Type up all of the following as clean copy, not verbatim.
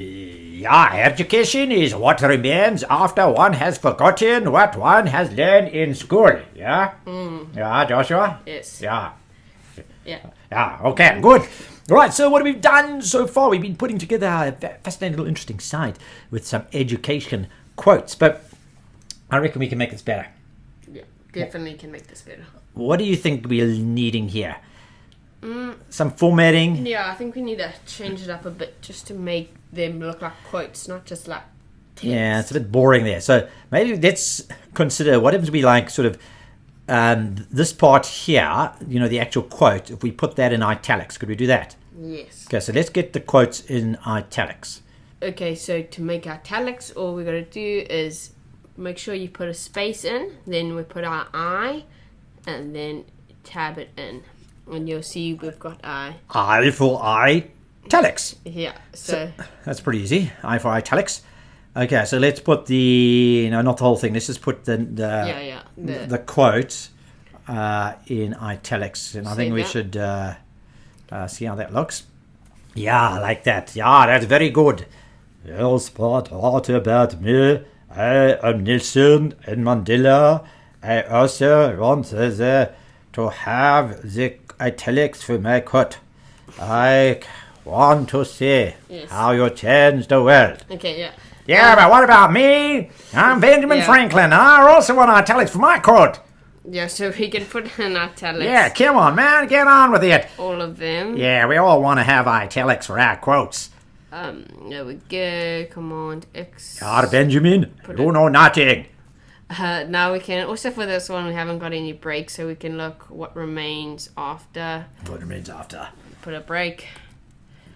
Yeah, education is what remains after one has forgotten what one has learned in school. Yeah? Yeah, Joshua? Yes. Yeah. Yeah. Yeah, okay, good. Right, so what have we done so far? We've been putting together a fascinating little interesting site with some education quotes, but I reckon we can make this better. Yeah. Definitely can make this better. What do you think we're needing here? Some formatting? Yeah, I think we need to change it up a bit just to make them look like quotes, not just like text. Yeah, it's a bit boring there. So maybe let's consider what if we like sort of this part here, the actual quote, if we put that in italics, could we do that? Yes. Okay, so let's get the quotes in italics. Okay, so to make italics, all we're going to do is make sure you put a space in, then we put our I, and then tab it in. And you'll see we've got I. I for italics. Yeah, so That's pretty easy. I for italics. Okay, so let's put not the whole thing. Let's just put the quote in italics, and I think we should see how that looks. Yeah, like that. Yeah, that's very good. Yes, but what about me? I am Nelson and Mandela. I also want to have the italics for my quote. I want to see how you change the world. okay, yeah. Yeah, but what about me? I'm Benjamin Franklin, and I also want italics for my quote. Yeah, so we can put in italics. Yeah, come on, man, get on with it. All of them. Yeah, we all want to have italics for our quotes. There we go. Command X. God, Benjamin, you know nothing. Now we can, also for this one, we haven't got any breaks, so we can look what remains after. What remains after? Put a break.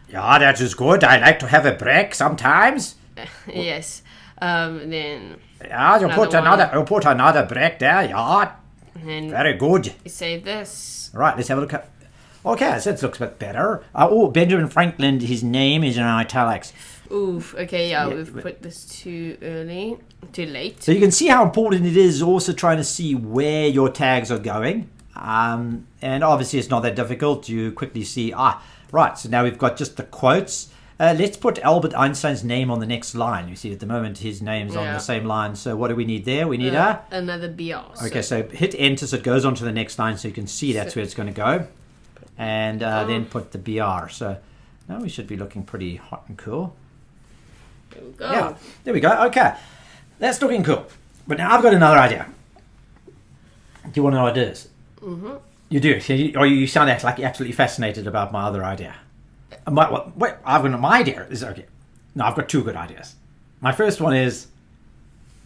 Yeah, that is good. I like to have a break sometimes. Yes. Then. Yeah, you put another break there. Yeah, And very good. you save this. Right, let's have a look at. Okay, so it looks a bit better. Benjamin Franklin, his name is in italics. Oof. Okay, yeah, we've put this too late. So you can see how important it is also trying to see where your tags are going. And obviously it's not that difficult. You quickly see, right, so now we've got just the quotes. Let's put Albert Einstein's name on the next line. You see at the moment his name's on the same line. So what do we need there? We need another BR. Okay, so hit enter so it goes on to the next line so you can see that's where it's going to go. And then put the BR. So now we should be looking pretty hot and cool. There we go. Yeah, there we go. Okay, that's looking cool. But now I've got another idea. Do you want to know what it is? Mm-hmm. You do? You sound like you're absolutely fascinated about my other idea. My idea is okay. No, I've got two good ideas. My first one is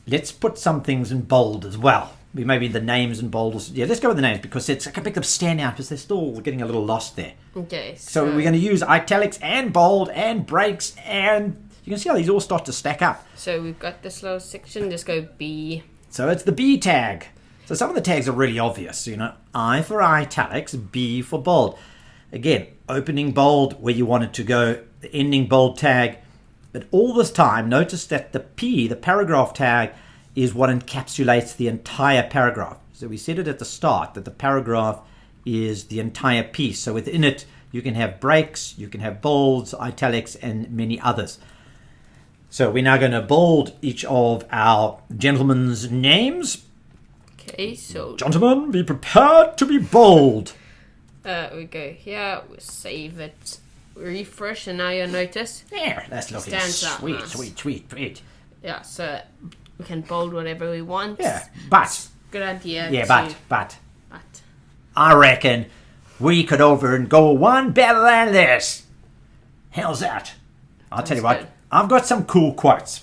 let's put some things in bold as well. Maybe the names in bold. Yeah, let's go with the names because I can make them stand out because they're still getting a little lost there. Okay. So we're going to use italics and bold and breaks, and you can see how these all start to stack up. So we've got this little section. Just go B. So it's the B tag. So some of the tags are really obvious. I for italics, B for bold. Again, opening bold where you want it to go, the ending bold tag. But all this time, notice that the P, the paragraph tag, is what encapsulates the entire paragraph. So we said it at the start that the paragraph is the entire piece. So within it, you can have breaks, you can have bolds, italics, and many others. So we're now going to bold each of our gentlemen's names. Okay, so Gentlemen, be prepared to be bold. we go here, we save it, refresh, and now you'll notice. Yeah, that's looking sweet, sweet. Yeah, so we can bold whatever we want. Yeah, but good idea. Yeah, but But I reckon we could over and go one better than this. How's that? I'll tell you what. Good. I've got some cool quotes.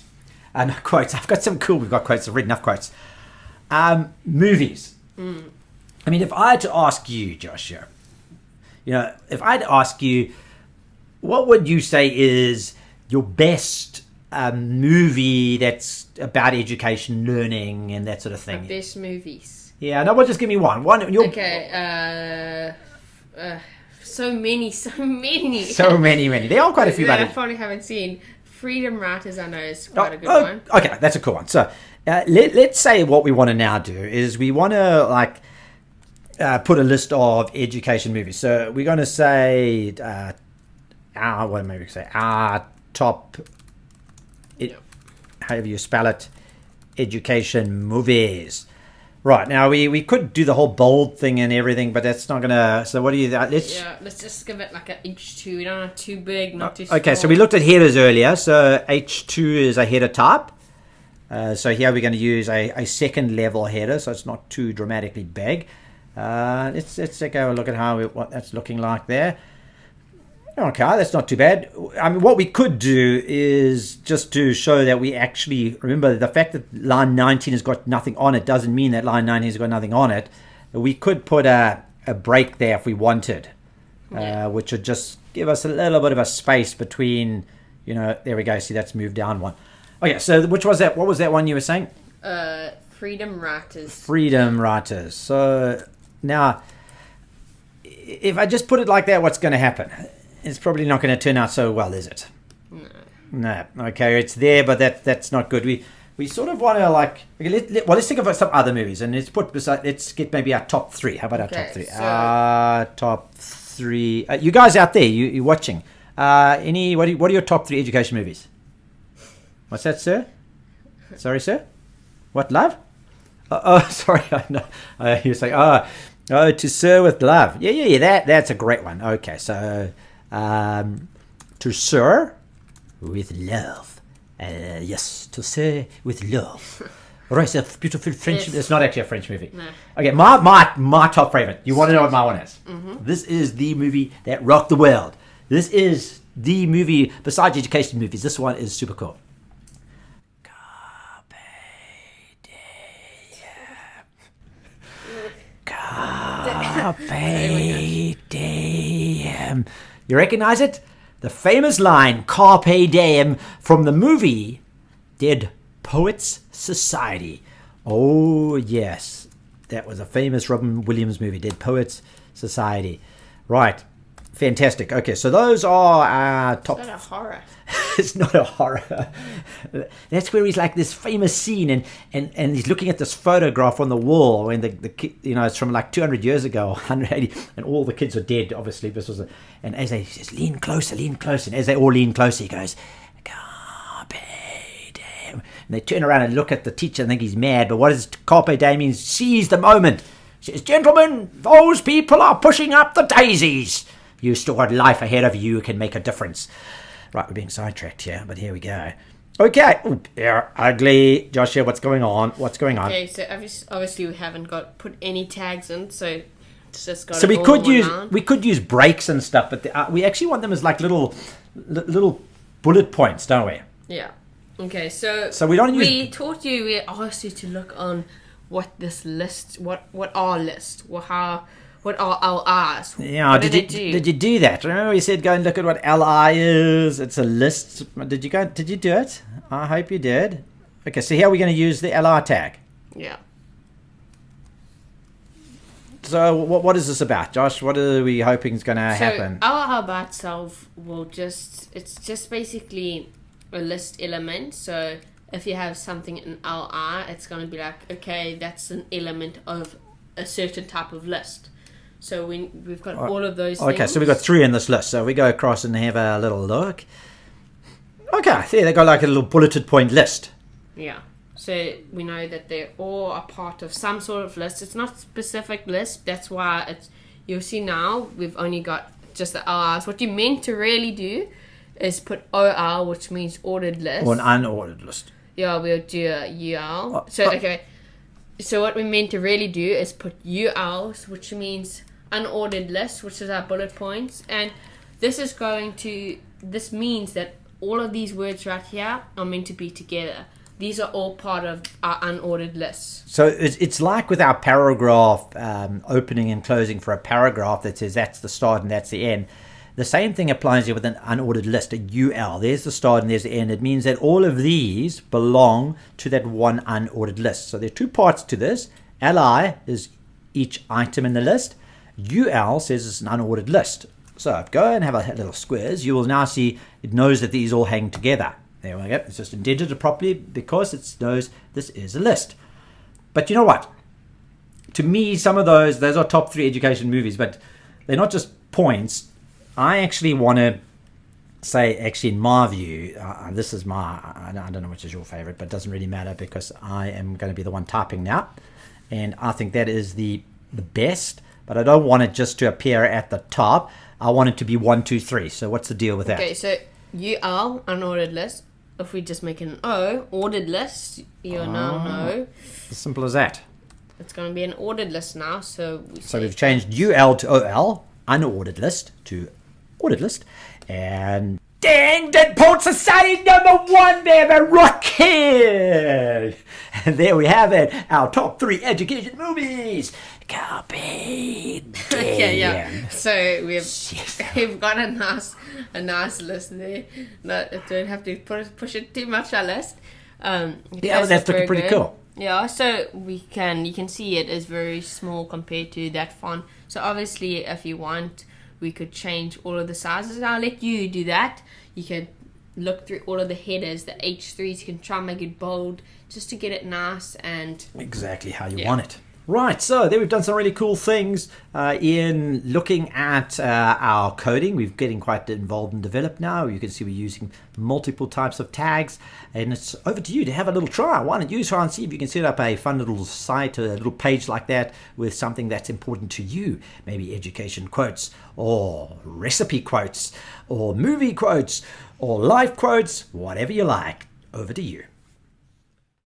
We've got quotes. I've written enough quotes. Movies. I mean, if I had to ask you, Joshua, if I had to ask you, what would you say is your best movie that's about education, learning, and that sort of thing? best movies. Yeah, no, well, just give me one. Okay. So many. So many. There are quite a few. That I probably haven't seen. Freedom Writers, I know, is quite a good one. Okay, that's a cool one. So let's say what we want to now do is we want to put a list of education movies. So we're going to say our top however you spell it, education movies. Right, now we could do the whole bold thing and everything, but that's not gonna. So what do you? Let's just give it like an H2. We don't want too big, not too small. Okay, so we looked at headers earlier. So H2 is a header type. So here we're going to use a second level header, so it's not too dramatically big. Let's take a look at what that's looking like there. Okay, that's not too bad. I mean, what we could do is just to show that we actually remember the fact that line 19 has got nothing on it doesn't mean that line 19 has got nothing on it. We could put a break there if we wanted, which would just give us a little bit of a space between, there we go. See, that's moved down one. Okay, so which was that? What was that one you were saying? Freedom Writers. Freedom Writers. So now, if I just put it like that, what's going to happen? It's probably not going to turn out so well, is it? No. Okay, it's there, but that's not good. We sort of want to let's think about some other movies, and let's get maybe our top three. How about our top three? Top three. You guys out there, you watching? What are your top three education movies? What's that, sir? Sorry, sir. What, love? Sorry. No. You're saying, To Sir with Love. Yeah. That's a great one. Okay, so To Sir with Love. Yes, To Sir with Love. Right, it's a beautiful French. Yes. It's not actually a French movie. No. Okay, my top favorite. You want to know what my one is? Mm-hmm. This is the movie that rocked the world. This is the movie besides education movies. This one is super cool. Carpe diem. You recognize it? The famous line, Carpe diem, from the movie Dead Poets Society. Oh, yes. That was a famous Robin Williams movie, Dead Poets Society. Right. Fantastic. Okay, so those are our top... It's not a horror. It's not a horror. That's where he's like this famous scene, and he's looking at this photograph on the wall when the kid, it's from like 200 years ago, 180, and all the kids are dead. Obviously, and as he says, lean closer, and as they all lean closer, he goes, Carpe diem. And they turn around and look at the teacher and think he's mad. But what does Carpe diem mean? Seize the moment. He says, gentlemen, those people are pushing up the daisies. You still got life ahead of you, can make a difference. Right, we're being sidetracked here, but here we go. Okay. They're ugly. Joshua, what's going on? Okay, so obviously we haven't put any tags in, so it's just got. So we could use breaks and stuff, but we actually want them as like little bullet points, don't we? Yeah. Okay, so we don't use. We asked you to look on what this list, what our list, what are LIs? Yeah, did you do that? Remember we said go and look at what LI is? It's a list. Did you do it? I hope you did. Okay, so here we're going to use the LI tag. Yeah. So what is this about, Josh? What are we hoping is going to happen? LI by itself it's just basically a list element. So if you have something in LI, it's going to be like, okay, that's an element of a certain type of list. So we've got all of those things. Okay, so we've got 3 in this list. So we go across and have a little look. Okay, there they got like a little bulleted point list. Yeah. So we know that they're all a part of some sort of list. It's not a specific list. That's why you'll see now we've only got just the LRs. What you meant to really do is put OR, which means ordered list. Or an unordered list. Yeah, we'll do a UL. Okay. So what we meant to really do is put ULs, which means unordered list, which is our bullet points. And this means that all of these words right here are meant to be together. These are all part of our unordered list. So it's like with our paragraph opening and closing for a paragraph that says that's the start and that's the end. The same thing applies here with an unordered list, a UL. There's the start and there's the end. It means that all of these belong to that one unordered list. So there are 2 parts to this. LI is each item in the list. UL says it's an unordered list. So if go and have a little squares, you will now see it knows that these all hang together. There we go. It's just indented it properly because it knows this is a list. But you know what? To me, some of those are top 3 education movies, but they're not just points. I actually want to say, actually, in my view, this is I don't know which is your favorite, but it doesn't really matter because I am going to be the one typing now. And I think that is the best, but I don't want it just to appear at the top. I want it to be 1, 2, 3. So what's the deal with that? Okay, so UL, unordered list. If we just make an O, ordered list, you'll now know. As simple as that. It's going to be an ordered list now. So we've changed UL to OL, unordered list to ordered list. And dang, Deadpool Society #1, baby, rookie! And there we have it, our top 3 education movies. Copy. Okay, yeah. So we've got a nice list there. Don't have to push it too much. Our list. That's looking pretty cool. Yeah, so you can see it is very small compared to that font. So obviously, if you want, we could change all of the sizes. I'll let you do that. You can look through all of the headers, the H3s. You can try and make it bold just to get it nice and exactly how you want it. Right, so there we've done some really cool things in looking at our coding. We're getting quite involved and developed now. You can see we're using multiple types of tags, and it's over to you to have a little try. Why don't you try and see if you can set up a fun little site, a little page like that with something that's important to you, maybe education quotes or recipe quotes or movie quotes or life quotes, whatever you like. Over to you.